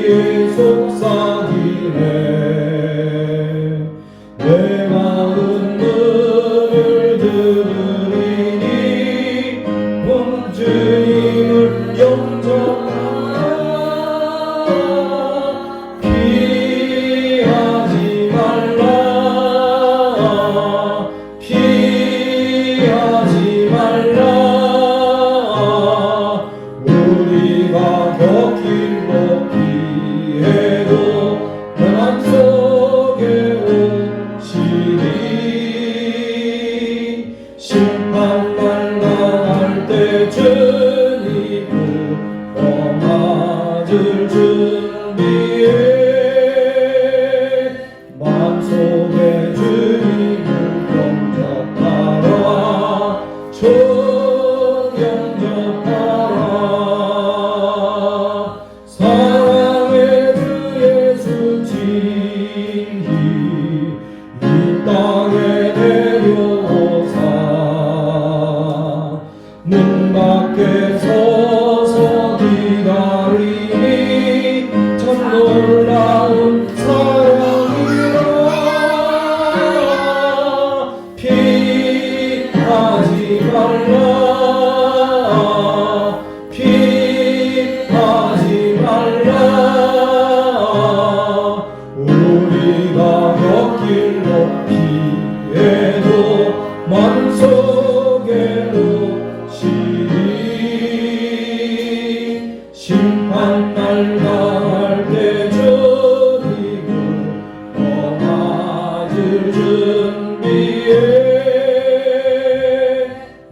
주의 속삭이네. 내 마음 문을 들으리니 온 주님을 영접하라. 피하지 말라. 피하지 말라. 우리가 곁길로 피해도 벼랑 속에 오시리. 심판날 나갈 때 주님을 맞을 준비해. 마음속에 주님을 영접하라. 영접하라. 사랑의 주 예수 진리 이 땅에 내려오사 문 밖에 서서 기다리니 참 놀라운 사랑이라. 피하지 말라. 피하지 말라. 우리가 곁길로 피해도 마음속에 오시리. 심판날 나갈 때 주님을 맞을 준비해.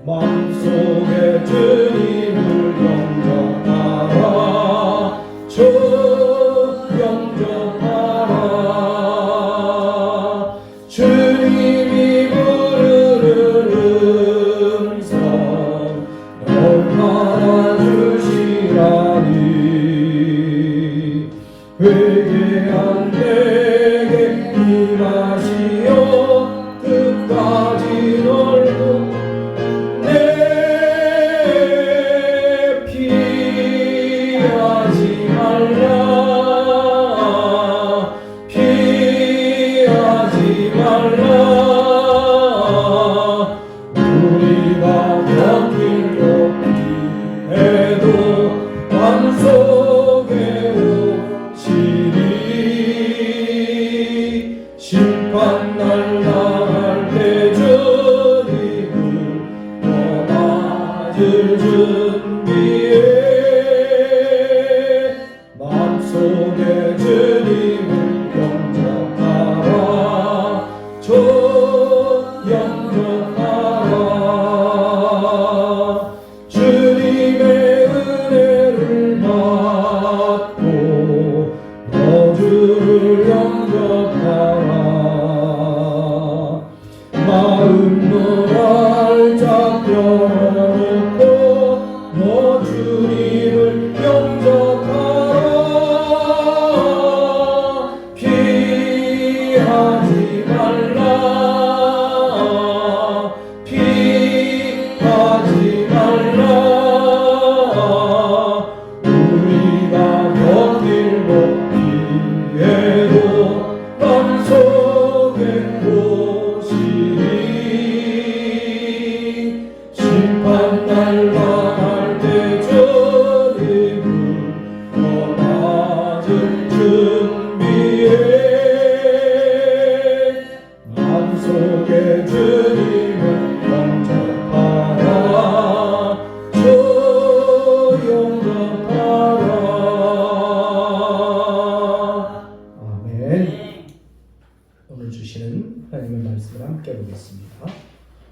마음속에 주님을 영접하라. 주 영접하라. 주님이 부르는 음성 얼마나 주시라니. 회개한 내게 임하시어 끝까지 놀고 내 피하지 말라. 피하지 말라. 우리가 곁길로 피해도 마음속에 오시리. 심판날 나갈 때 주님을 맞을 준비해. 마음속에 주님을 영접하라. 주 영접하라. 주님의 은혜를 받고 너 주를 영접하라. 마음 문을 쫙 열어놓고 너 주님을 영접하라. 피하지 말라. 피하지 말라. 우리가 곁길로 피해도 마음속에 오시리. 심판날 나갈 때 주님을 맞을 준비해. 마음속에 주님을 영접하라. 주 영접하라. 아멘. 오늘 주시는 하나님의 말씀을 함께 보겠습니다.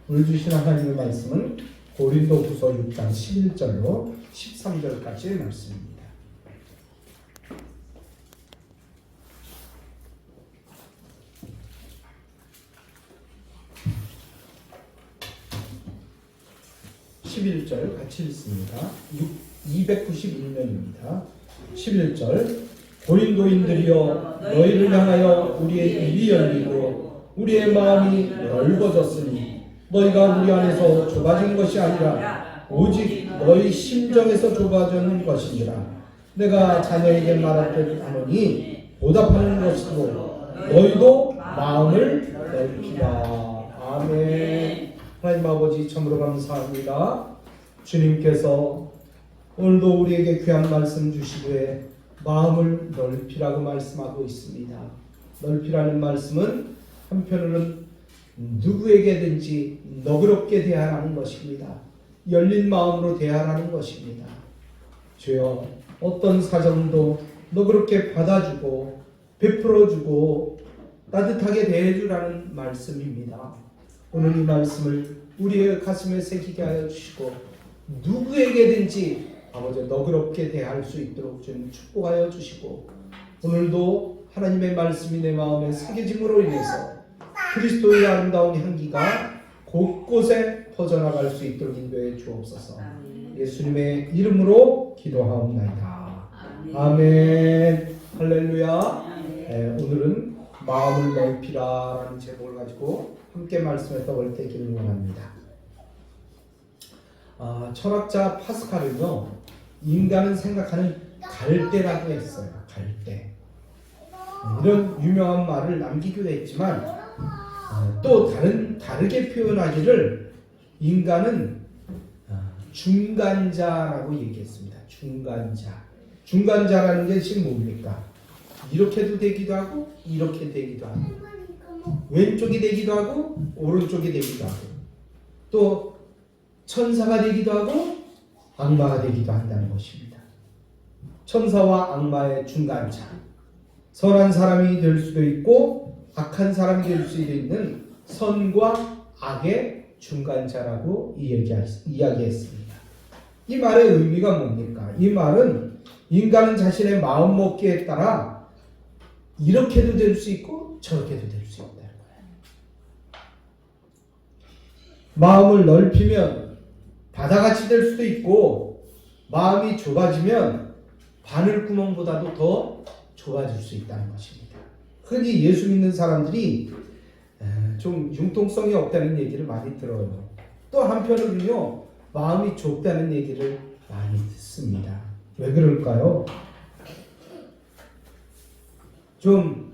오늘 주시는 하나님의 말씀은 고린도후서 6장 11절로 13절까지의 말씀입니다. (11절) 같이 읽습니다. 291면입니다. 11절 고린도인들이여 너희를 향하여 우리의 입이 열리고 우리의 마음이 넓어졌으니 너희가 우리 안에서 좁아진 것이 아니라 오직 너희 심정에서 좁아지는 것이니라. 내가 자녀에게 말하듯 하노니 보답하는 것으로 너희도 마음을 넓히라. 아멘. 하나님 아버지 참으로 감사합니다. 주님께서 오늘도 우리에게 귀한 말씀 주시되 마음을 넓히라고 말씀하고 있습니다. 넓히라는 말씀은 한편으로는 누구에게든지 너그럽게 대하라는 것입니다. 열린 마음으로 대하라는 것입니다. 주여, 어떤 사정도 너그럽게 받아주고 베풀어주고 따뜻하게 대해주라는 말씀입니다. 오늘 이 말씀을 우리의 가슴에 새기게 하여 주시고 누구에게든지 아버지 너그럽게 대할 수 있도록 주님 축복하여 주시고 오늘도 하나님의 말씀이 내 마음에 새겨짐으로 인해서 그리스도의 아름다운 향기가 곳곳에 퍼져나갈 수 있도록 인도해 주옵소서. 예수님의 이름으로 기도하옵나이다. 아멘. 할렐루야. 네, 오늘은 마음을 넓히라라는 제목을 가지고 함께 말씀에 떠올 때기를 원합니다. 철학자 파스칼은요, 인간은 생각하는 갈대라고 했어요. 갈대. 이런 유명한 말을 남기기도 했지만 또 다르게 표현하기를 인간은 중간자라고 얘기했습니다. 중간자라는 것이 뭡니까? 이렇게도 되기도 하고 이렇게 되기도 하고 왼쪽이 되기도 하고 오른쪽이 되기도 하고 또 천사가 되기도 하고 악마가 되기도 한다는 것입니다. 천사와 악마의 중간자, 선한 사람이 될 수도 있고 악한 사람이 될 수도 있는 선과 악의 중간자라고 이야기했습니다. 이 말의 의미가 뭡니까? 이 말은 인간은 자신의 마음먹기에 따라 이렇게도 될 수 있고 저렇게도 될 수 있다는 거예요. 마음을 넓히면 바다같이 될 수도 있고 마음이 좁아지면 바늘구멍보다도 더 좁아질 수 있다는 것입니다. 흔히 예수 믿는 사람들이 좀 융통성이 없다는 얘기를 많이 들어요. 또 한편으로는요, 마음이 좁다는 얘기를 많이 듣습니다. 왜 그럴까요? 좀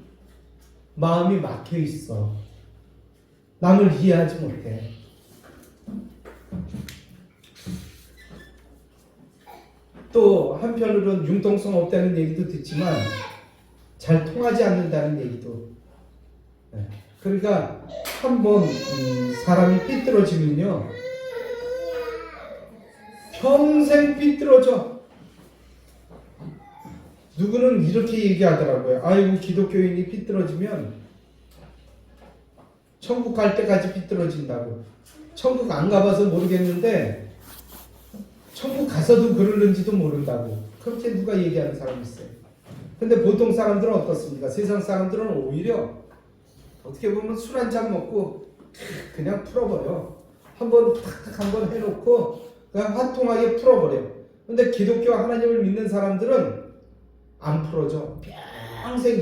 마음이 막혀 있어. 남을 이해하지 못해. 또 한편으로는 융통성 없다는 얘기도 듣지만 잘 통하지 않는다는 얘기도. 그러니까 한번 사람이 삐뚤어지면요 평생 삐뚤어져. 누구는 이렇게 얘기하더라고요. 아이고, 기독교인이 삐뚤어지면 천국 갈 때까지 삐뚤어진다고. 천국 안 가봐서 모르겠는데 천국 가서도 그러는지도 모른다고. 그렇게 누가 얘기하는 사람이 있어요. 근데 보통 사람들은 어떻습니까? 세상 사람들은 오히려 어떻게 보면 술 한잔 먹고 그냥 풀어버려. 한번 탁탁 한번 해놓고 그냥 화통하게 풀어버려. 근데 기독교 하나님을 믿는 사람들은 안 풀어져. 평생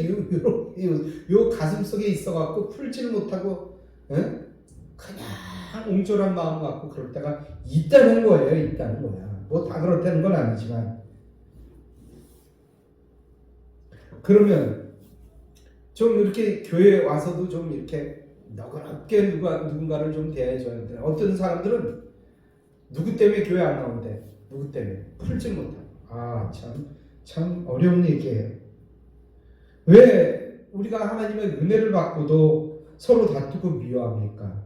요 가슴 속에 있어갖고 풀지를 못하고 그냥 옹졸한 마음 갖고 그럴 때가 있다는 거예요. 있다는 거야. 뭐 다 그렇다는 건 아니지만. 그러면 좀 이렇게 교회에 와서도 좀 이렇게 너그럽게 누군가를 좀 대해줘야 돼. 어떤 사람들은 누구 때문에 교회 안 나온대. 누구 때문에 풀지 못하고. 참 어려운 얘기예요. 왜 우리가 하나님의 은혜를 받고도 서로 다투고 미워합니까?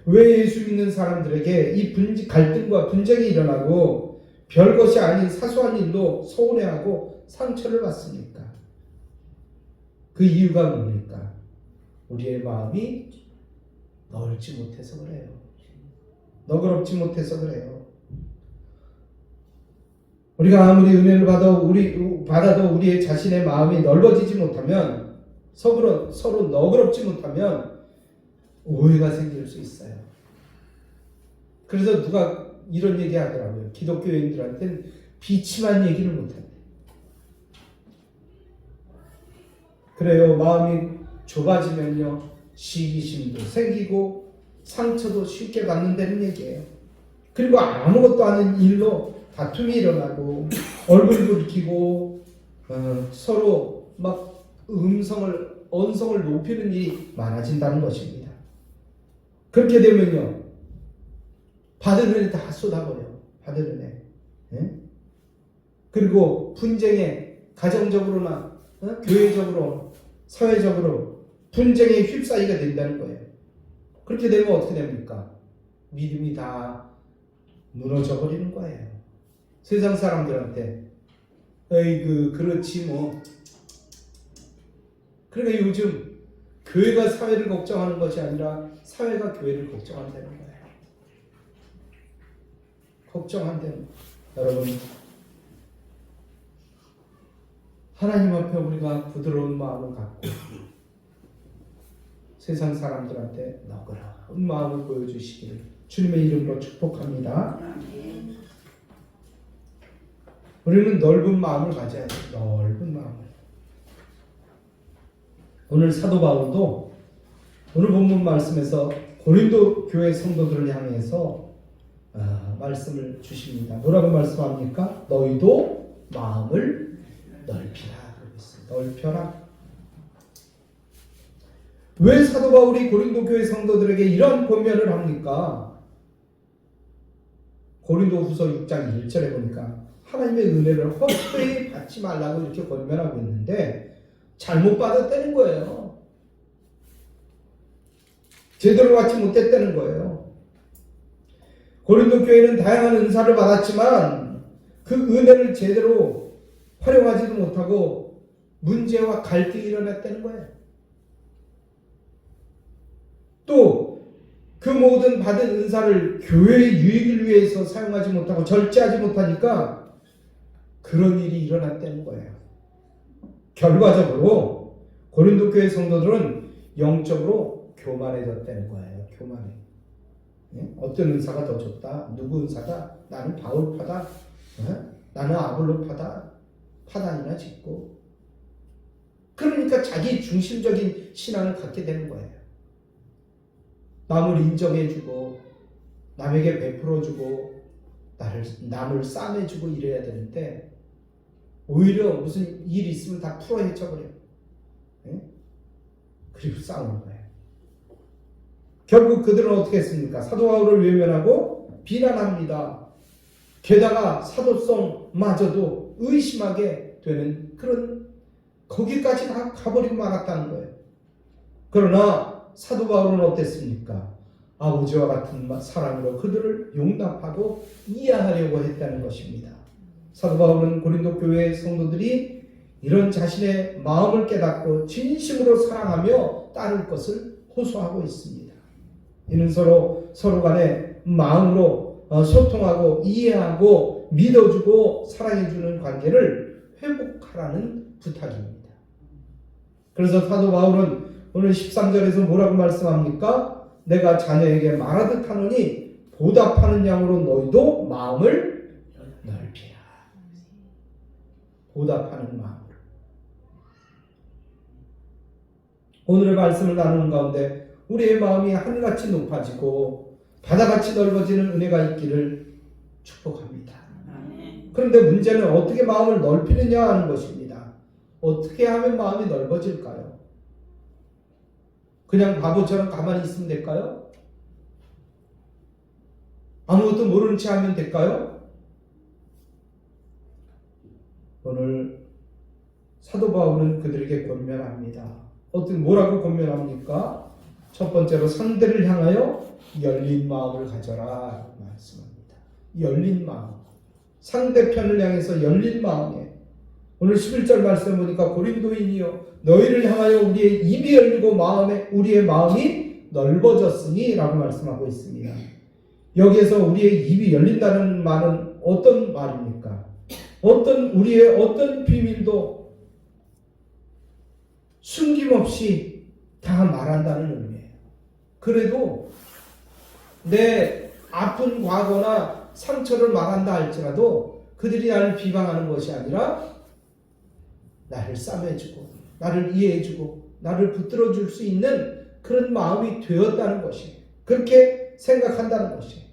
왜 예수 믿는 사람들에게 이 갈등과 분쟁이 일어나고 별것이 아닌 사소한 일로 서운해하고 상처를 받습니까? 그 이유가 뭡니까? 우리의 마음이 넓지 못해서 그래요. 너그럽지 못해서 그래요. 우리가 아무리 은혜를 받아도 우리의 자신의 마음이 넓어지지 못하면 서로 너그럽지 못하면 오해가 생길 수 있어요. 그래서 누가 이런 얘기 하더라고요. 기독교인들한테는 비침한 얘기를 못한대. 그래요. 마음이 좁아지면요 시기심도 생기고 상처도 쉽게 받는다는 얘기예요. 그리고 아무것도 아닌 일로 다툼이 일어나고 얼굴 붉히고 서로 막 언성을 높이는 일이 많아진다는 것입니다. 그렇게 되면요, 받은 은혜 다 쏟아버려. 받은 은혜. 예? 그리고 분쟁에 가정적으로나 교회적으로 사회적으로 분쟁에 휩싸이게 된다는 거예요. 그렇게 되면 어떻게 됩니까? 믿음이 다 무너져 버리는 거예요. 세상 사람들한테 에이그 그렇지 뭐. 그러니까 요즘 교회가 사회를 걱정하는 것이 아니라 사회가 교회를 걱정한다는 거예요. 걱정한다는 거예요. 여러분, 하나님 앞에 우리가 부드러운 마음을 갖고 세상 사람들한테 너그러운 마음을 보여주시기를 주님의 이름으로 축복합니다. 우리는 넓은 마음을 가져야 돼요. 넓은 마음을. 오늘 사도 바울도 오늘 본문 말씀에서 고린도 교회 성도들을 향해서 말씀을 주십니다. 뭐라고 말씀합니까? 너희도 마음을 넓히라. 넓혀라. 왜 사도 바울이 고린도 교회 성도들에게 이런 권면을 합니까? 고린도 후서 6장 1절에 보니까 하나님의 은혜를 헛되이 받지 말라고 이렇게 권면하고 있는데 잘못 받았다는 거예요. 제대로 받지 못했다는 거예요. 고린도 교회는 다양한 은사를 받았지만 그 은혜를 제대로 활용하지도 못하고 문제와 갈등이 일어났다는 거예요. 또 그 모든 받은 은사를 교회의 유익을 위해서 사용하지 못하고 절제하지 못하니까 그런 일이 일어났다는 거예요. 결과적으로 고린도 교회 성도들은 영적으로 교만해졌다는 거예요. 교만해. 어떤 은사가 더 좋다? 누구 은사다? 나는 바울파다. 나는 아볼로파다. 파단이나 짓고. 그러니까 자기 중심적인 신앙을 갖게 되는 거예요. 남을 인정해주고 남에게 베풀어주고 남을 싸매주고 이래야 되는데 오히려 무슨 일 있으면 다 풀어헤쳐버려요. 그리고 싸우는 거예요. 결국 그들은 어떻게 했습니까? 사도 바울을 외면하고 비난합니다. 게다가 사도성마저도 의심하게 되는 그런 거기까지 다 가버리고 말았다는 거예요. 그러나 사도 바울은 어땠습니까? 아버지와 같은 사랑으로 그들을 용납하고 이해하려고 했다는 것입니다. 사도 바울은 고린도 교회 성도들이 이런 자신의 마음을 깨닫고 진심으로 사랑하며 따를 것을 호소하고 있습니다. 이는 서로 간에 마음으로 소통하고 이해하고 믿어주고 사랑해주는 관계를 회복하라는 부탁입니다. 그래서 사도 바울은 오늘 13절에서 뭐라고 말씀합니까? 내가 자녀에게 말하듯 하노니 보답하는 양으로 너희도 마음을 넓히라. 보답하는 마음으로. 오늘의 말씀을 나누는 가운데 우리의 마음이 하늘같이 높아지고 바다같이 넓어지는 은혜가 있기를 축복합니다. 그런데 문제는 어떻게 마음을 넓히느냐 하는 것입니다. 어떻게 하면 마음이 넓어질까요? 그냥 바보처럼 가만히 있으면 될까요? 아무것도 모르는 채 하면 될까요? 오늘 사도 바울은 그들에게 권면합니다. 뭐라고 권면합니까? 첫 번째로 상대를 향하여 열린 마음을 가져라 말씀합니다. 열린 마음. 상대편을 향해서 열린 마음에 오늘 11절 말씀 보니까 고린도인이여 너희를 향하여 우리의 입이 열리고 우리의 마음이 넓어졌으니 라고 말씀하고 있습니다. 여기에서 우리의 입이 열린다는 말은 어떤 말입니까? 우리의 어떤 비밀도 숨김없이 다 말한다는 의미예요. 그래도 내 아픈 과거나 상처를 말한다 할지라도 그들이 나를 비방하는 것이 아니라 나를 싸매주고 나를 이해해주고 나를 붙들어줄 수 있는 그런 마음이 되었다는 것이에요. 그렇게 생각한다는 것이에요.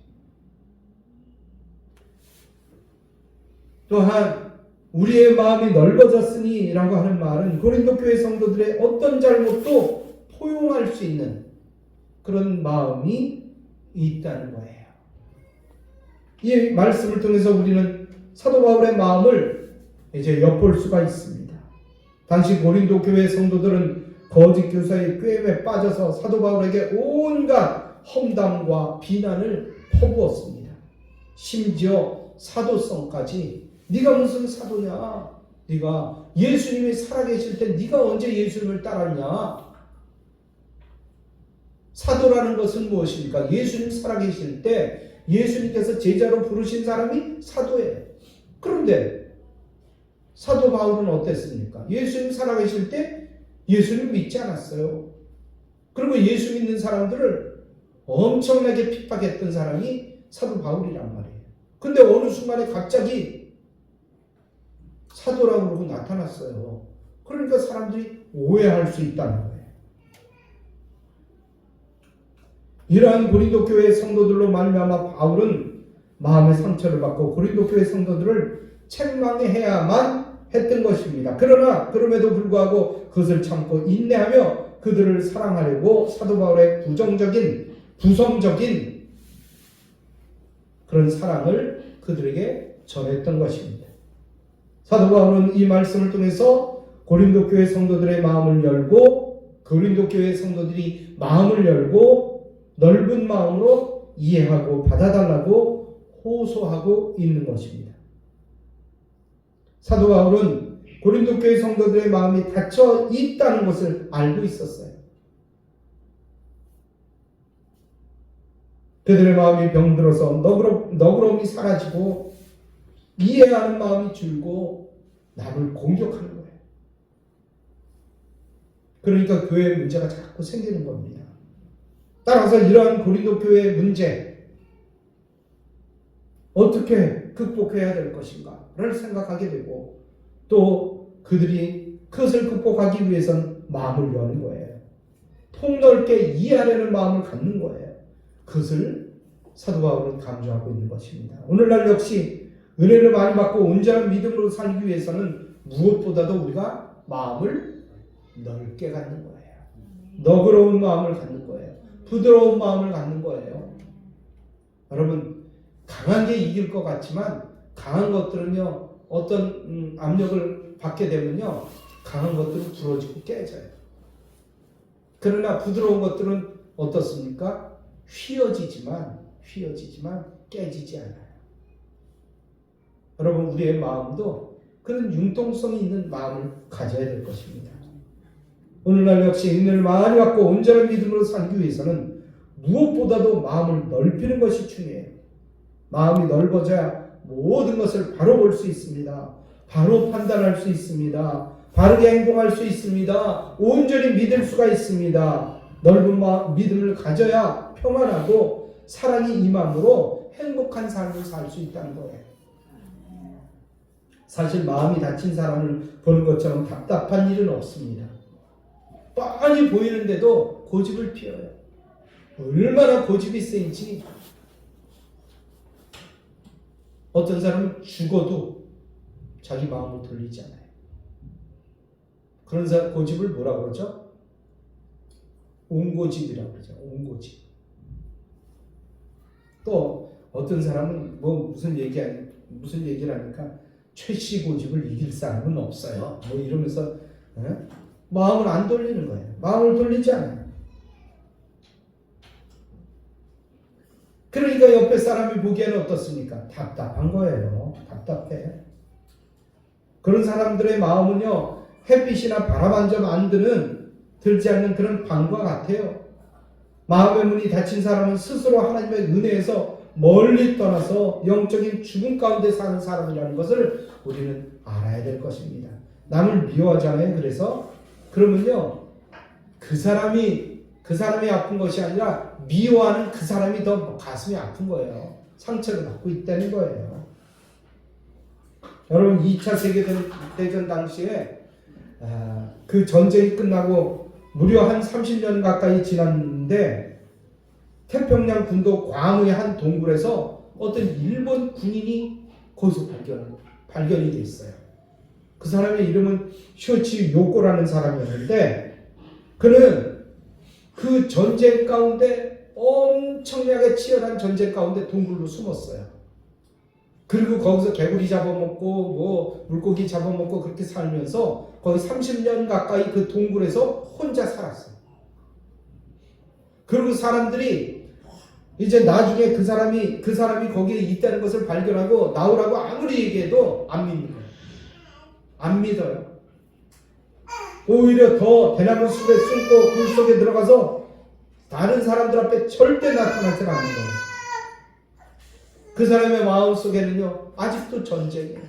또한 우리의 마음이 넓어졌으니 라고 하는 말은 고린도 교회 성도들의 어떤 잘못도 포용할 수 있는 그런 마음이 있다는 거예요. 이 말씀을 통해서 우리는 사도 바울의 마음을 이제 엿볼 수가 있습니다. 당시 고린도 교회 성도들은 거짓 교사의 꾀에 빠져서 사도 바울에게 온갖 험담과 비난을 퍼부었습니다. 심지어 사도성까지 네가 무슨 사도냐? 네가 예수님이 살아계실 때 네가 언제 예수님을 따랐냐? 사도라는 것은 무엇입니까? 예수님 살아계실 때 예수님께서 제자로 부르신 사람이 사도예요. 그런데 사도 바울은 어땠습니까? 예수님 살아계실 때 예수님 믿지 않았어요. 그리고 예수 믿는 사람들을 엄청나게 핍박했던 사람이 사도 바울이란 말이에요. 근데 어느 순간에 갑자기 사도라고 그러고 나타났어요. 그러니까 사람들이 오해할 수 있다는 거예요. 이러한 고린도 교회 성도들로 말미암아 바울은 마음의 상처를 받고 고린도 교회 성도들을 책망해야만 했던 것입니다. 그러나 그럼에도 불구하고 그것을 참고 인내하며 그들을 사랑하려고 사도 바울의 부성적인 그런 사랑을 그들에게 전했던 것입니다. 사도 바울은 이 말씀을 통해서 고린도 교회 성도들의 마음을 열고 고린도 교회 성도들이 마음을 열고 넓은 마음으로 이해하고 받아달라고 호소하고 있는 것입니다. 사도 바울은 고린도 교회 성도들의 마음이 닫혀 있다는 것을 알고 있었어요. 그들의 마음이 병들어서 너그러움이 사라지고 이해하는 마음이 줄고 남을 공격하는 거예요. 그러니까 교회에 문제가 자꾸 생기는 겁니다. 따라서 이러한 고린도 교회의 문제 어떻게 극복해야 될 것인가를 생각하게 되고 또 그들이 그것을 극복하기 위해서는 마음을 여는 거예요. 폭넓게 이해하려는 마음을 갖는 거예요. 그것을 사도 바울은 강조하고 있는 것입니다. 오늘날 역시 은혜를 많이 받고 온전한 믿음으로 살기 위해서는 무엇보다도 우리가 마음을 넓게 갖는 거예요. 너그러운 마음을 갖는 거예요. 부드러운 마음을 갖는 거예요. 여러분, 강한 게 이길 것 같지만 강한 것들은요, 어떤 압력을 받게 되면요, 강한 것들은 부러지고 깨져요. 그러나 부드러운 것들은 어떻습니까? 휘어지지만 깨지지 않아요. 여러분, 우리의 마음도 그런 융통성이 있는 마음을 가져야 될 것입니다. 오늘날 역시 은혜를 많이 받고 온전한 믿음으로 살기 위해서는 무엇보다도 마음을 넓히는 것이 중요해요. 마음이 넓어져야 모든 것을 바로 볼 수 있습니다. 바로 판단할 수 있습니다. 바르게 행동할 수 있습니다. 온전히 믿을 수가 있습니다. 넓은 믿음을 가져야 평안하고 사랑이 임함으로 행복한 삶을 살 수 있다는 거예요. 사실 마음이 닫힌 사람을 보는 것처럼 답답한 일은 없습니다. 뻔히 보이는데도 고집을 피워요. 얼마나 고집이 센지. 어떤 사람은 죽어도 자기 마음을 돌리지 않아요. 그런 고집을 뭐라고 그러죠? 옹고집이라고 그러죠. 옹고집. 또 어떤 사람은 무슨 얘기를 하니까 최씨 고집을 이길 사람은 없어요. 이러면서 마음을 안 돌리는 거예요. 마음을 돌리지 않아요. 그러니까 옆에 사람이 보기에는 어떻습니까? 답답한 거예요. 답답해. 그런 사람들의 마음은요, 햇빛이나 바람 한 점 안 들지 않는 그런 방과 같아요. 마음의 문이 닫힌 사람은 스스로 하나님의 은혜에서 멀리 떠나서 영적인 죽음 가운데 사는 사람이라는 것을 우리는 알아야 될 것입니다. 남을 미워하잖아요. 그러면요, 그 사람이 아픈 것이 아니라 미워하는 그 사람이 더 가슴이 아픈 거예요. 상처를 받고 있다는 거예요. 여러분, 2차 세계대전 당시에 그 전쟁이 끝나고 무려 한 30년 가까이 지났는데 태평양 군도 괌의 한 동굴에서 어떤 일본 군인이 거기서 발견이 됐어요. 그 사람의 이름은 쇼치 요코라는 사람이었는데 그는 그 전쟁 가운데 엄청나게 치열한 전쟁 가운데 동굴로 숨었어요. 그리고 거기서 개구리 잡아먹고 뭐 물고기 잡아먹고 그렇게 살면서 거의 30년 가까이 그 동굴에서 혼자 살았어요. 그리고 사람들이 이제 나중에 그 사람이 거기에 있다는 것을 발견하고 나오라고 아무리 얘기해도 안 믿는 거예요. 안 믿어요. 오히려 더 대나무 숲에 숨고 굴 속에 들어가서 다른 사람들 앞에 절대 나타나지 않는 거예요. 그 사람의 마음 속에는요 아직도 전쟁이에요.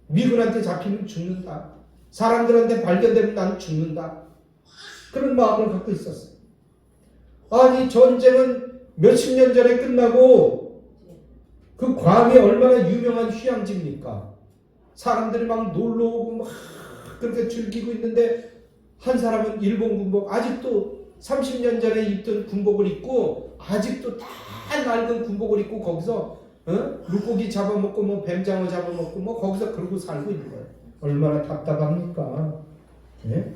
미군한테 잡히면 죽는다. 사람들한테 발견되면 나는 죽는다. 그런 마음을 갖고 있었어요. 아니 전쟁은 몇십 년 전에 끝나고 그 괌이 얼마나 유명한 휴양지입니까? 사람들이 막 놀러 오고 막 그렇게 즐기고 있는데 한 사람은 일본 군복 아직도 30년 전에 입던 군복을 입고 아직도 다 낡은 군복을 입고 거기서 물고기 잡아먹고 뭐 뱀장어 잡아먹고 뭐 거기서 그러고 살고 있는 거예요. 얼마나 답답합니까? 네?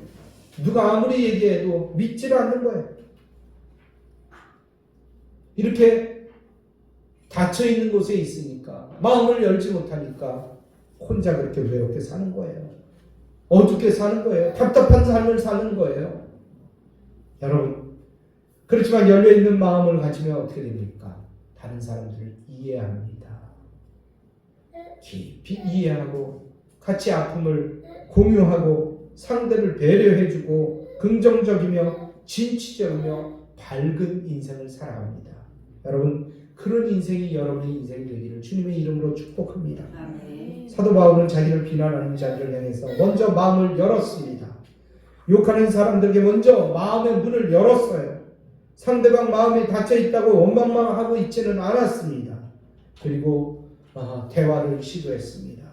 누가 아무리 얘기해도 믿지를 않는 거예요. 이렇게 닫혀있는 곳에 있으니까 마음을 열지 못하니까 혼자 그렇게 외롭게 사는 거예요. 어둡게 사는 거예요. 답답한 삶을 사는 거예요. 여러분 그렇지만 열려있는 마음을 가지면 어떻게 됩니까? 다른 사람들을 이해합니다. 깊이 이해하고 같이 아픔을 공유하고 상대를 배려해주고 긍정적이며 진취적이며 밝은 인생을 살아갑니다. 여러분 그런 인생이 여러분의 인생이 되기를 주님의 이름으로 축복합니다. 아멘. 사도 바울은 자기를 비난하는 자들을 향해서 먼저 마음을 열었습니다. 욕하는 사람들에게 먼저 마음의 문을 열었어요. 상대방 마음이 닫혀있다고 원망만 하고 있지는 않았습니다. 그리고 대화를 시도했습니다.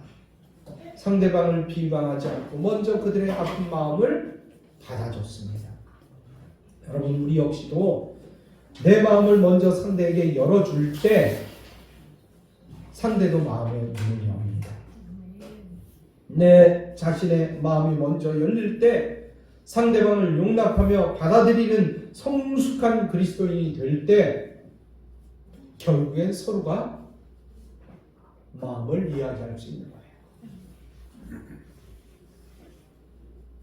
상대방을 비방하지 않고 먼저 그들의 아픈 마음을 받아줬습니다. 여러분 우리 역시도 내 마음을 먼저 상대에게 열어줄 때 상대도 마음의 문을 엽니다. 내 자신의 마음이 먼저 열릴 때 상대방을 용납하며 받아들이는 성숙한 그리스도인이 될 때 결국엔 서로가 마음을 이야기할 수 있는 거예요.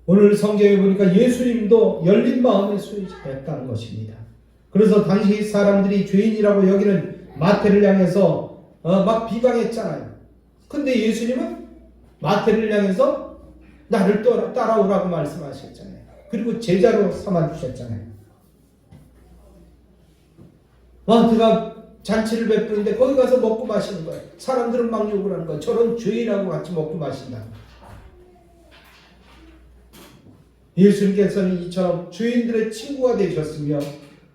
오늘 성경에 보니까 예수님도 열린 마음의 소유자였다는 것입니다. 그래서 당시 사람들이 죄인이라고 여기는 마태를 향해서 막 비방했잖아요. 근데 예수님은 마태를 향해서 나를 따라오라고 말씀하셨잖아요. 그리고 제자로 삼아주셨잖아요. 마태가 잔치를 베푸는데 거기 가서 먹고 마시는 거예요. 사람들은 막 욕을 하는 거예요. 저런 죄인하고 같이 먹고 마신다. 예수님께서는 이처럼 죄인들의 친구가 되셨으며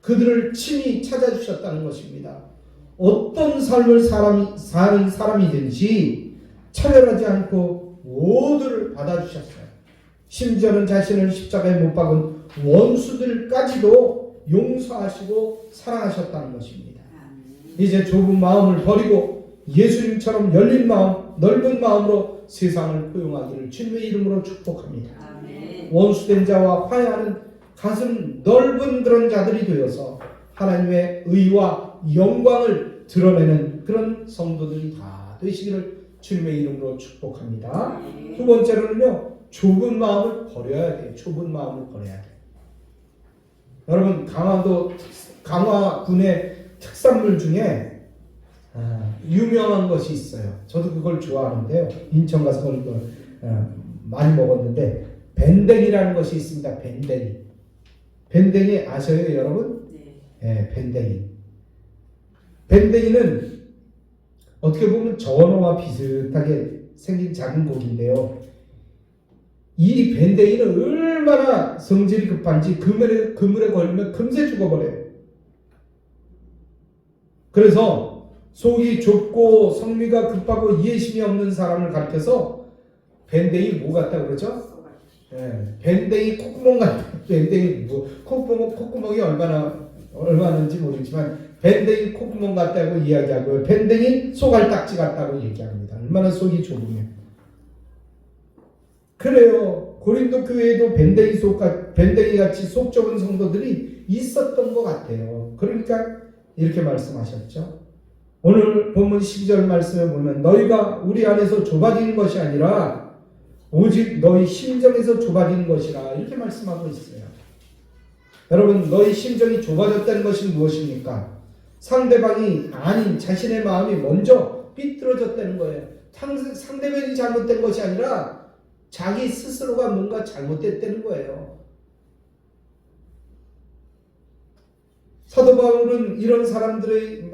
그들을 친히 찾아주셨다는 것입니다. 어떤 삶을 사는 사람이든지 차별하지 않고 모두를 받아주셨어요. 심지어는 자신을 십자가에 못 박은 원수들까지도 용서하시고 사랑하셨다는 것입니다. 이제 좁은 마음을 버리고 예수님처럼 열린 마음, 넓은 마음으로 세상을 포용하기를 주님의 이름으로 축복합니다. 원수된 자와 화해하는 가슴 넓은 그런 자들이 되어서 하나님의 의와 영광을 드러내는 그런 성도들이 다 되시기를 주님의 이름으로 축복합니다. 두 번째로는요, 좁은 마음을 버려야 돼요. 좁은 마음을 버려야 돼요. 여러분, 강화군의 특산물 중에 유명한 것이 있어요. 저도 그걸 좋아하는데요. 인천 가서 그걸 많이 먹었는데 밴댕이라는 것이 있습니다. 밴댕이 아셔요, 여러분? 네, 밴댕이. 밴댕이는 어떻게 보면 전어와 비슷하게 생긴 작은 고기인데요. 이 밴댕이는 얼마나 성질이 급한지 그물에 걸리면 금세 죽어버려요. 그래서 속이 좁고 성미가 급하고 이해심이 없는 사람을 가리켜서 밴댕이 뭐 같다 그러죠? 밴댕이 콧구멍 같은 밴댕이 콧구멍이 얼마나인지 모르지만 밴댕이 콧구멍 같다고 이야기하고요. 밴댕이 소갈딱지 같다고 얘기합니다. 얼마나 속이 좁으면. 그래요. 고린도 교회에도 밴댕이 같이 속 좁은 성도들이 있었던 것 같아요. 그러니까 이렇게 말씀하셨죠. 오늘 본문 12절 말씀에 보면 너희가 우리 안에서 좁아지는 것이 아니라 오직 너희 심정에서 좁아지는 것이라 이렇게 말씀하고 있어요. 여러분, 너희 심정이 좁아졌다는 것이 무엇입니까? 상대방이 아닌 자신의 마음이 먼저 삐뚤어졌다는 거예요. 상대방이 잘못된 것이 아니라 자기 스스로가 뭔가 잘못됐다는 거예요. 사도 바울은 이런 사람들을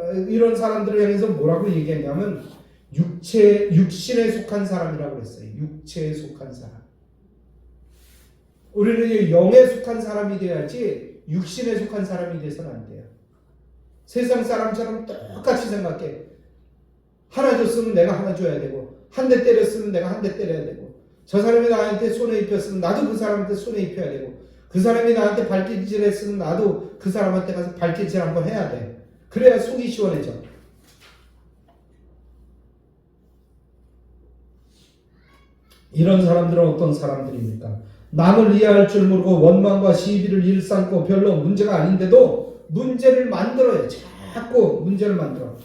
향해서 뭐라고 얘기했냐면 육신에 속한 사람이라고 했어요. 육체에 속한 사람. 우리는 영에 속한 사람이 돼야지 육신에 속한 사람이 돼서는 안 돼요. 세상 사람처럼 똑같이 생각해. 하나 줬으면 내가 하나 줘야 되고, 한 대 때렸으면 내가 한 대 때려야 되고, 저 사람이 나한테 손에 입혔으면 나도 그 사람한테 손에 입혀야 되고, 그 사람이 나한테 발길질 했으면 나도 그 사람한테 가서 발길질 한번 해야 돼. 그래야 속이 시원해져. 이런 사람들은 어떤 사람들입니까? 남을 이해할 줄 모르고 원망과 시비를 일삼고 별로 문제가 아닌데도 문제를 만들어요. 자꾸 문제를 만들어.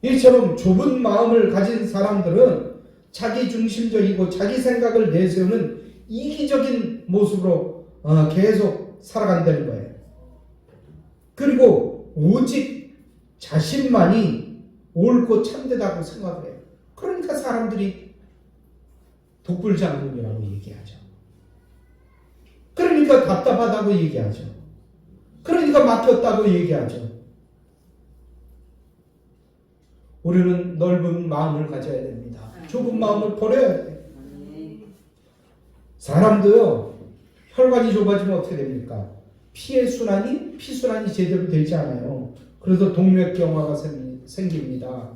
이처럼 좁은 마음을 가진 사람들은 자기 중심적이고 자기 생각을 내세우는 이기적인 모습으로 계속 살아간다는 거예요. 그리고 오직 자신만이 옳고 참되다고 생각을 해요. 그러니까 사람들이 독불장군이라고 얘기하죠. 그러니까 답답하다고 얘기하죠. 그러니까 막혔다고 얘기하죠. 우리는 넓은 마음을 가져야 됩니다. 좁은 마음을 버려야 돼요. 사람도요, 혈관이 좁아지면 어떻게 됩니까? 피순환이 제대로 되지 않아요. 그래서 동맥경화가 생깁니다.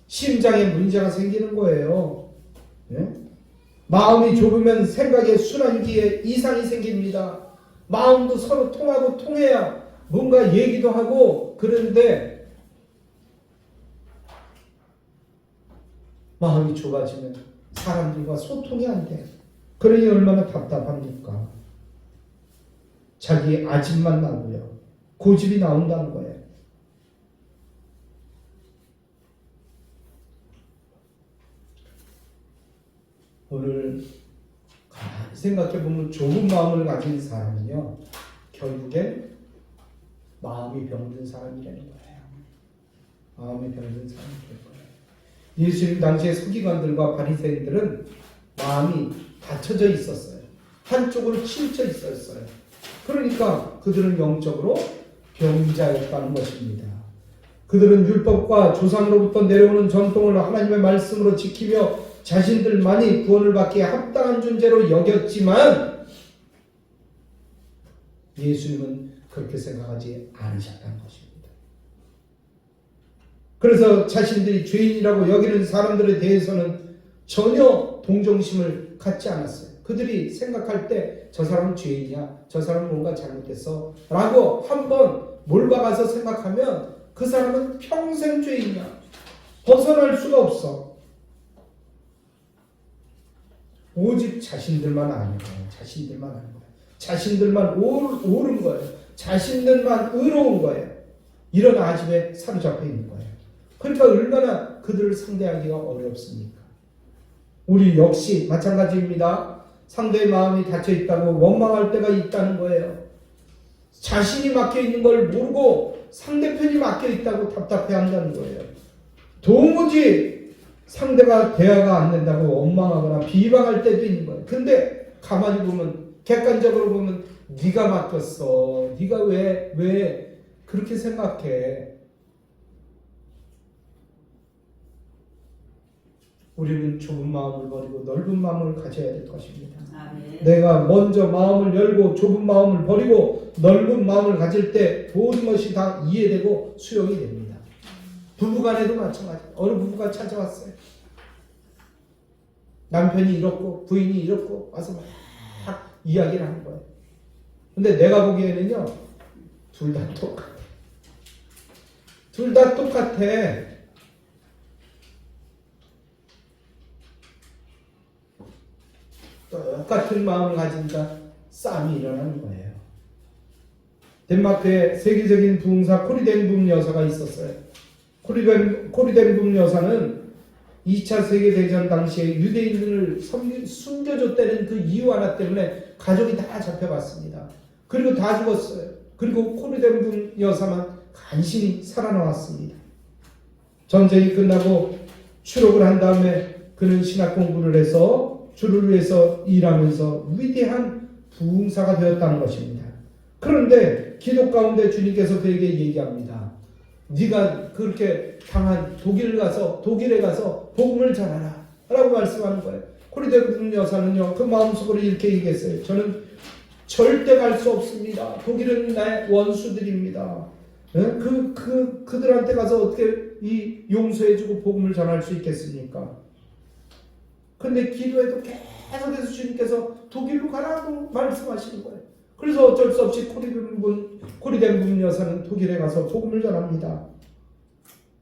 심장에 문제가 생기는 거예요. 네? 마음이 좁으면 생각의 순환기에 이상이 생깁니다. 마음도 서로 통하고 통해야 뭔가 얘기도 하고 그런데 마음이 좁아지면 사람들과 소통이 안 돼요. 그러니 얼마나 답답합니까? 자기 아집만 나고요. 고집이 나온다는 거예요. 오늘 생각해보면 좁은 마음을 가진 사람은요, 결국엔 마음이 병든 사람이라는 거예요. 마음이 병든 사람이 될 거예요. 예수님 당시의 서기관들과 바리새인들은 마음이 닫혀져 있었어요. 한쪽으로 치우쳐 있었어요. 그러니까 그들은 영적으로 병자였다는 것입니다. 그들은 율법과 조상으로부터 내려오는 전통을 하나님의 말씀으로 지키며 자신들만이 구원을 받기에 합당한 존재로 여겼지만 예수님은 그렇게 생각하지 않으셨다는 것입니다. 그래서 자신들이 죄인이라고 여기는 사람들에 대해서는 전혀 동정심을 갖지 않았어요. 그들이 생각할 때 저 사람은 죄인이야, 저 사람은 뭔가 잘못했어 라고 한번 몰박아서 생각하면 그 사람은 평생 죄인이야. 벗어날 수가 없어. 오직 자신들만 아는 거예요. 자신들만 아는 거예요. 자신들만 옳은 거예요. 자신들만 의로운 거예요. 이런 아집에 사로잡혀 있는 거예요. 그러니까 얼마나 그들을 상대하기가 어렵습니까? 우리 역시 마찬가지입니다. 상대의 마음이 닫혀 있다고 원망할 때가 있다는 거예요. 자신이 막혀 있는 걸 모르고 상대편이 막혀 있다고 답답해 한다는 거예요. 도무지 상대가 대화가 안 된다고 원망하거나 비방할 때도 있는 거예요. 근데 가만히 보면, 객관적으로 보면 네가 맡겼어. 네가 왜 그렇게 생각해? 우리는 좁은 마음을 버리고 넓은 마음을 가져야 될 것입니다. 아멘. 내가 먼저 마음을 열고 좁은 마음을 버리고 넓은 마음을 가질 때 모든 것이 다 이해되고 수용이 됩니다. 부부간에도 마찬가지. 어느 부부가 찾아왔어요. 남편이 이렇고 부인이 이렇고 와서 막 이야기를 하는 거예요. 근데 내가 보기에는요, 둘 다 똑같아요. 둘 다 똑같아. 똑같은 마음을 가진다. 싸움이 일어나는 거예요. 덴마크에 세계적인 부흥사 코리덴붐 여사가 있었어요. 코리덴붐 여사는 2차 세계대전 당시에 유대인들을 숨겨줬다는 그 이유 하나 때문에 가족이 다 잡혀갔습니다. 그리고 다 죽었어요. 그리고 코리덴붐 여사만 간신히 살아나왔습니다. 전쟁이 끝나고 추록을 한 다음에 그는 신학 공부를 해서 주를 위해서 일하면서 위대한 부흥사가 되었다는 것입니다. 그런데 기도 가운데 주님께서 그에게 얘기합니다. 네가 그렇게 당한 독일에 가서 복음을 전하라 라고 말씀하는 거예요. 코리덴붐 여사는요, 그 마음속으로 이렇게 얘기했어요. 저는 절대 갈 수 없습니다. 독일은 나의 원수들입니다. 그들한테 가서 어떻게 이 용서해주고 복음을 전할 수 있겠습니까? 근데 기도해도 계속해서 주님께서 독일로 가라고 말씀하시는 거예요. 그래서 어쩔 수 없이 코리덴붐 여사는 독일에 가서 복음을 전합니다.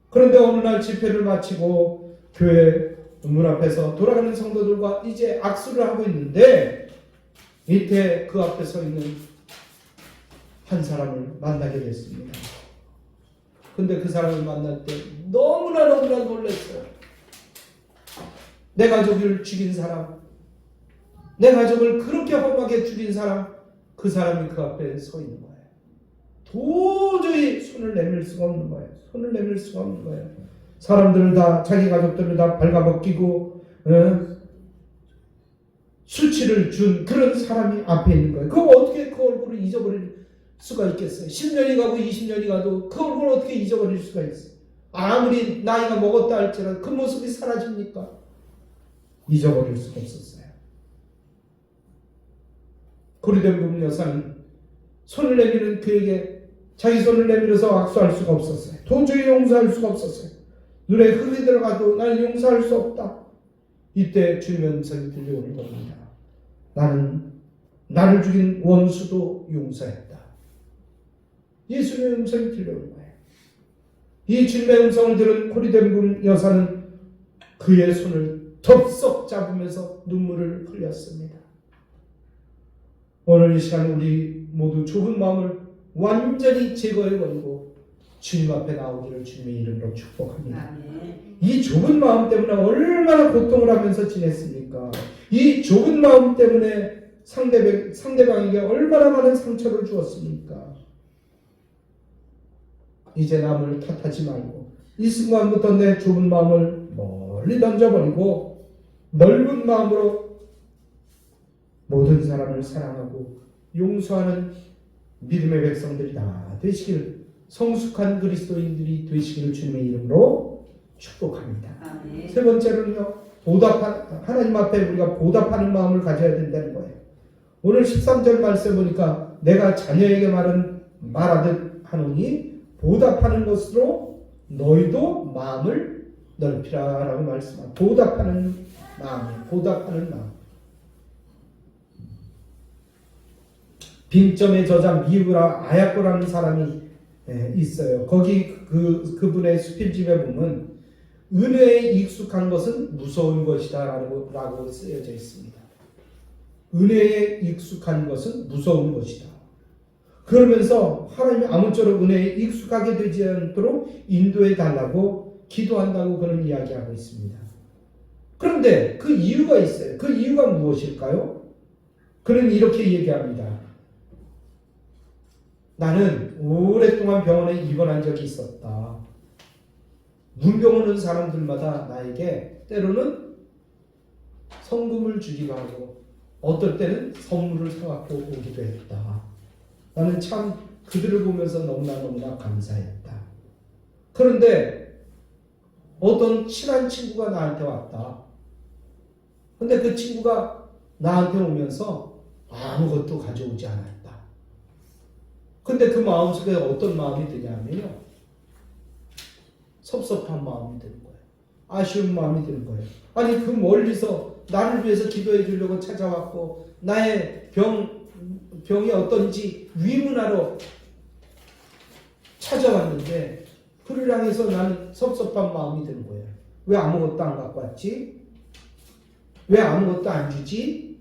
그런데 어느 날 집회를 마치고 교회 문 앞에서 돌아가는 성도들과 이제 악수를 하고 있는데 밑에 그 앞에 서 있는 한 사람을 만나게 됐습니다. 근데 그 사람을 만날 때 너무나 놀랐어요. 내 가족을 죽인 사람, 내 가족을 그렇게 험하게 죽인 사람, 그 사람이 그 앞에 서 있는 거예요. 도저히 손을 내밀 수가 없는 거예요. 사람들을 다, 자기 가족들을 다 발가벗기고 수치를 준 그런 사람이 앞에 있는 거예요. 그거 어떻게 그 얼굴을 잊어버릴 수가 있겠어요? 10년이 가고 20년이 가도 그 얼굴을 어떻게 잊어버릴 수가 있어요? 아무리 나이가 먹었다 할지라도 그 모습이 사라집니까? 잊어버릴 수가 없었어요. 코리덴붐 여사는 손을 내미는 그에게 자기 손을 내밀어서 악수할 수가 없었어요. 도저히 용서할 수가 없었어요. 눈에 흙이 들어가도 나는 용서할 수 없다. 이때 주님의 음성이 들려오는 겁니다. 나는 나를 죽인 원수도 용서했다. 예수님의 음성이 들려오는 거예요. 이 주님의 음성을 들은 코리덴붐 여사는 그의 손을 덥석 잡으면서 눈물을 흘렸습니다. 오늘 이 시간 우리 모두 좁은 마음을 완전히 제거해버리고 주님 앞에 나오기를 주님의 이름으로 축복합니다. 이 좁은 마음 때문에 얼마나 고통을 하면서 지냈습니까? 이 좁은 마음 때문에 상대방에게 얼마나 많은 상처를 주었습니까? 이제 남을 탓하지 말고 이 순간부터 내 좁은 마음을 멀리 던져버리고 넓은 마음으로 모든 사람을 사랑하고 용서하는 믿음의 백성들이 다 되시기를, 성숙한 그리스도인들이 되시기를 주님의 이름으로 축복합니다. 아멘. 세 번째로는요, 하나님 앞에 우리가 보답하는 마음을 가져야 된다는 거예요. 오늘 13절 말씀 보니까 내가 자녀에게 말하듯 하노니 보답하는 것으로 너희도 마음을 넓히라 라고 말씀합니다. 보답하는 마음. 빈점의 저자 미우라 아야코라는 사람이 있어요. 거기 그분의 수필집에 보면 은혜에 익숙한 것은 무서운 것이다 라고 쓰여져 있습니다. 은혜에 익숙한 것은 무서운 것이다. 그러면서 하나님이 아무쪼록 은혜에 익숙하게 되지 않도록 인도해 달라고 기도한다고 그는 이야기하고 있습니다. 그런데 그 이유가 있어요. 그 이유가 무엇일까요? 그는 이렇게 얘기합니다. 나는 오랫동안 병원에 입원한 적이 있었다. 문병 오는 사람들마다 나에게 때로는 성금을 주기도 하고 어떨 때는 선물을 사갖고 오기도 했다. 나는 참 그들을 보면서 너무나 감사했다. 그런데 어떤 친한 친구가 나한테 왔다. 근데 그 친구가 나한테 오면서 아무것도 가져오지 않았다. 근데 그 마음속에 어떤 마음이 드냐면요, 섭섭한 마음이 드는 거예요. 아쉬운 마음이 드는 거예요. 아니 그 멀리서 나를 위해서 기도해 주려고 찾아왔고 나의 병이 어떤지 위문하러 찾아왔는데 그를 향해서 나는 섭섭한 마음이 드는 거예요. 왜 아무것도 안 갖고 왔지? 왜 아무것도 안 주지?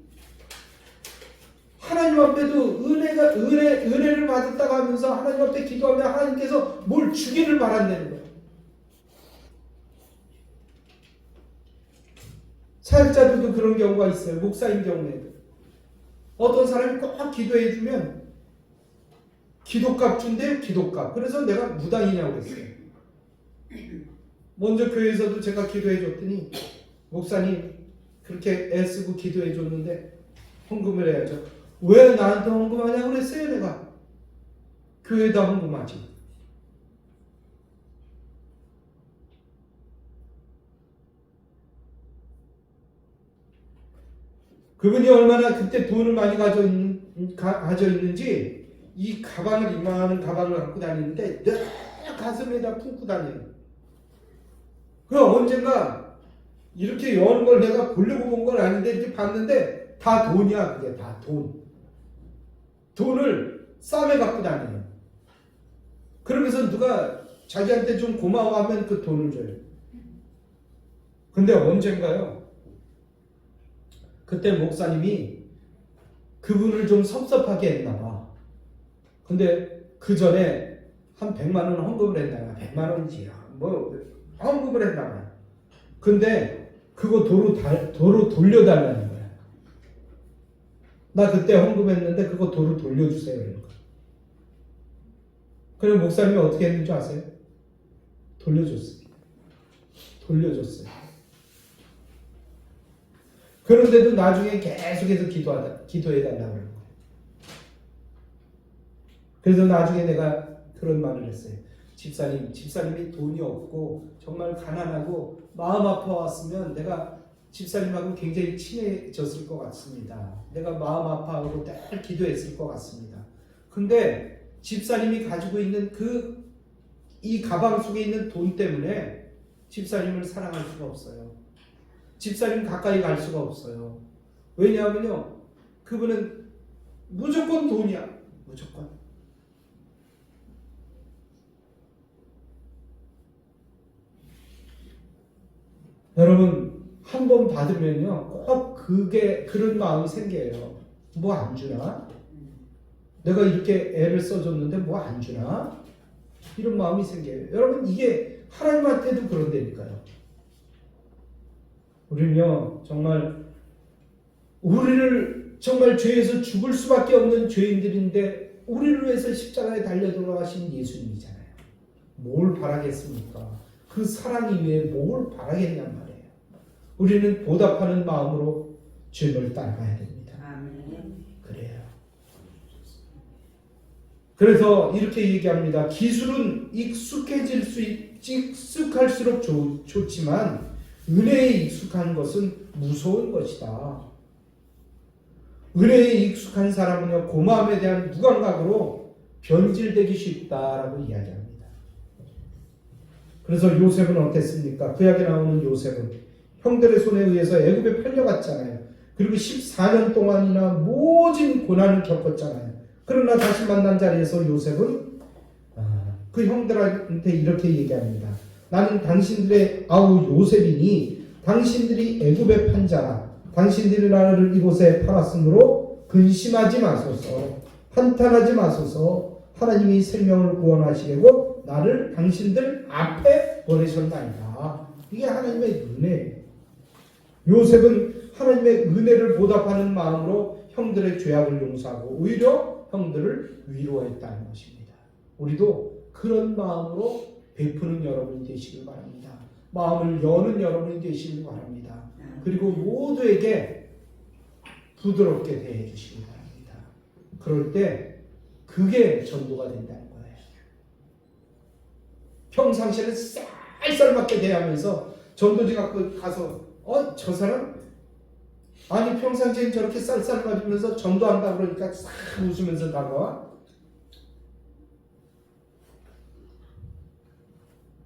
하나님 앞에도 은혜를 받았다고 하면서 하나님 앞에 기도하면 하나님께서 뭘 주기를 바란다는 거예요. 사역자들도 그런 경우가 있어요. 목사인 경우에도. 어떤 사람이 꼭 기도해주면 기도값 준대요. 기도값. 그래서 내가 무당이냐고 그랬어요. 먼저 교회에서도 제가 기도해줬더니 목사님 그렇게 애쓰고 기도해줬는데 헌금을 해야죠. 왜 나한테 헌금하냐고 그랬어요. 내가 교회에다 헌금하지. 그분이 얼마나 그때 돈을 많이 가져 있는지 이 가방을 이만한 가방을 갖고 다니는데 늘 가슴에다 품고 다녀요. 그럼 언젠가 이렇게 여는 걸 내가 보려고 본 건 아닌데 이렇게 봤는데 다 돈이야. 그게 다 돈. 돈을 쌈에 갖고 다녀요. 그러면서 누가 자기한테 좀 고마워하면 그 돈을 줘요. 근데 언젠가요? 그때 목사님이 그분을 좀 섭섭하게 했나 봐. 근데 그 전에 한 100만 원 헌금을 했나 봐. 100만 원이지. 뭐 헌금을 했나 봐. 근데 그거 도로 돌려달라는 거야. 나 그때 헌금했는데 그거 도로 돌려주세요. 이런 거. 그래서 목사님이 어떻게 했는지 아세요? 돌려줬어요. 그런데도 나중에 계속해서 기도해달라고 그러는 거예요. 그래서 나중에 내가 그런 말을 했어요. 집사님이 돈이 없고 정말 가난하고 마음 아파왔으면 내가 집사님하고 굉장히 친해졌을 것 같습니다. 내가 마음 아파하고 늘 기도했을 것 같습니다. 근데 집사님이 가지고 있는 이 가방 속에 있는 돈 때문에 집사님을 사랑할 수가 없어요. 집사님 가까이 갈 수가 없어요. 왜냐하면요, 그분은 무조건 돈이야. 무조건. 여러분, 한 번 받으면요, 꼭 그런 마음이 생겨요. 뭐 안 주나? 내가 이렇게 애를 써줬는데 뭐 안 주나? 이런 마음이 생겨요. 여러분, 이게 하나님한테도 그런다니까요. 우리는요, 우리를 정말 죄에서 죽을 수밖에 없는 죄인들인데 우리를 위해서 십자가에 달려 돌아가신 예수님이잖아요. 뭘 바라겠습니까? 그 사랑 이외에 뭘 바라겠냔 말이에요. 우리는 보답하는 마음으로 주님을 따라가야 됩니다. 그래요. 그래서 이렇게 얘기합니다. 기술은 익숙할수록 좋지만 은혜에 익숙한 것은 무서운 것이다. 은혜에 익숙한 사람은요, 고마움에 대한 무감각으로 변질되기 쉽다라고 이야기합니다. 그래서 요셉은 어땠습니까? 구약에 나오는 요셉은 형들의 손에 의해서 애굽에 팔려갔잖아요. 그리고 14년 동안이나 모진 고난을 겪었잖아요. 그러나 다시 만난 자리에서 요셉은 그 형들한테 이렇게 얘기합니다. 나는 당신들의 요셉이니 당신들이 애굽에 판 자라. 당신들이 나를 이곳에 팔았으므로 근심하지 마소서. 한탄하지 마소서. 하나님이 생명을 구원하시려고 나를 당신들 앞에 보내셨나이다. 이게 하나님의 은혜예요. 요셉은 하나님의 은혜를 보답하는 마음으로 형들의 죄악을 용서하고 오히려 형들을 위로했다는 것입니다. 우리도 그런 마음으로 베푸는 여러분이 되시길 바랍니다. 마음을 여는 여러분이 되시길 바랍니다. 그리고 모두에게 부드럽게 대해 주시기 바랍니다. 그럴 때 그게 전도가 된다는 거예요. 평상시에는 쌀쌀맞게 대하면서 전도지 갖고 가서 저 사람? 아니 평상시엔 저렇게 쌀쌀맞으면서 전도한다 그러니까 싹 웃으면서 다가와?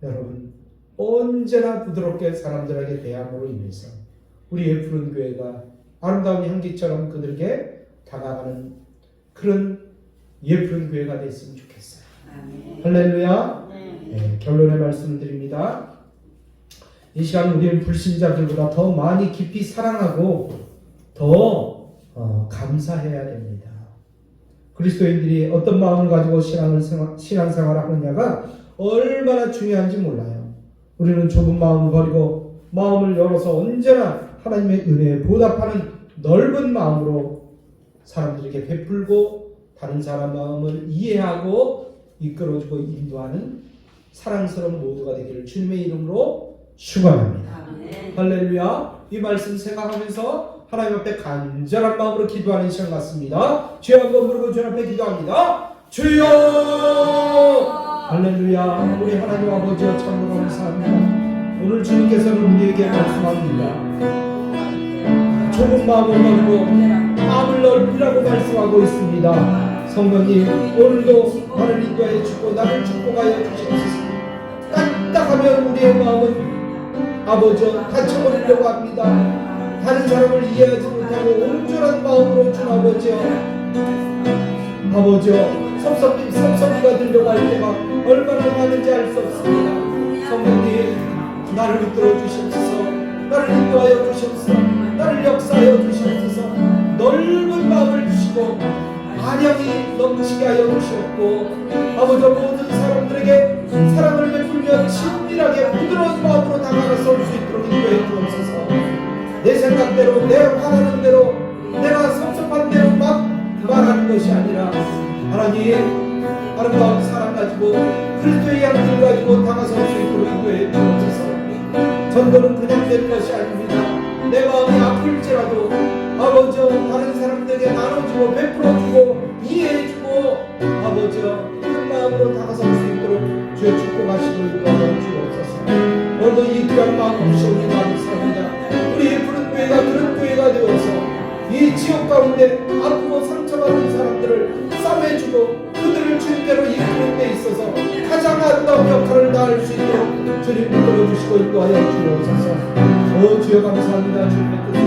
여러분, 언제나 부드럽게 사람들에게 대함으로 인해서 우리 예푸른 교회가 아름다운 향기처럼 그들에게 다가가는 그런 예푸른 교회가 됐으면 좋겠어요. 아멘. 할렐루야. 결론의 말씀을 드립니다. 이 시간 우리는 불신자들보다 더 많이 깊이 사랑하고 더 감사해야 됩니다. 그리스도인들이 어떤 마음을 가지고 신앙생활을 하느냐가 얼마나 중요한지 몰라요. 우리는 좁은 마음을 버리고 마음을 열어서 언제나 하나님의 은혜에 보답하는 넓은 마음으로 사람들에게 베풀고 다른 사람 마음을 이해하고 이끌어주고 인도하는 사랑스러운 모두가 되기를 주님의 이름으로 축원합니다. 할렐루야. 이 말씀 생각하면서 하나님 앞에 간절한 마음으로 기도하는 시간 같습니다. 주여 한번 부르고 주님 앞에 기도합니다. 주여. 할렐루야. 우리 하나님 아버지여 참으로 감사합니다. 오늘 주님께서는 우리에게 말씀합니다. 좁은 마음을 버리고 마음을 넓히라고 말씀하고 있습니다. 성령님, 오늘도 나를 인도하여 주고 나를 축복하여 주시옵소서. 딱딱하면 우리의 마음은 아버지여 다쳐버리려고 합니다. 다른 사람을 이해하지 못하고 온전한 마음으로 준 아버지여, 아버지여 섭섭이가 들려고 할 때가 얼마나 많은지 알 수 없습니다. 성령님, 나를 이끌어 주시옵소서. 나를 인도하여 주시옵소서. 나를 역사하여 주시옵소서. 넓은 마음을 주시고 안양이 넘치게 하여 주시옵고 아버지 모든 사람들에게 사랑을 베풀며 친밀하게 부드러운 마음으로 다가가서 올 수 있도록 인도해 주옵소서. 내 생각대로 내 화나는 대로 내가 섭섭한 대로 막 말하는 것이 아니라 하나님 아름다운 사랑 가지고 그리스도의 양심을 가지고 다가설 수 있도록 인도해 주옵소서. 전도는 그냥 되는 것이 아닙니다. 내 마음이 아플지라도 아버지여 다른 사람들에게 나눠주고 베풀어주고 이해해주고 아버지여 큰 마음으로 다가설 수 있도록 주여 축복하시고 인도하여 주옵소서. 오늘도 이 귀한 마음 주시오니 감사합니다. 우리의 푸른 교회가 그런 교회가 되어서 이 지역 가운데 아프고 상처받은 사람들을 싸매주고 그들을 주님께로 이끄는 데 있어서 가장 아름다운 역할을 다할 수 있도록 주님 이끌어주시고 인도하여 주옵소서. 오 주여 감사합니다. 주님의 뜻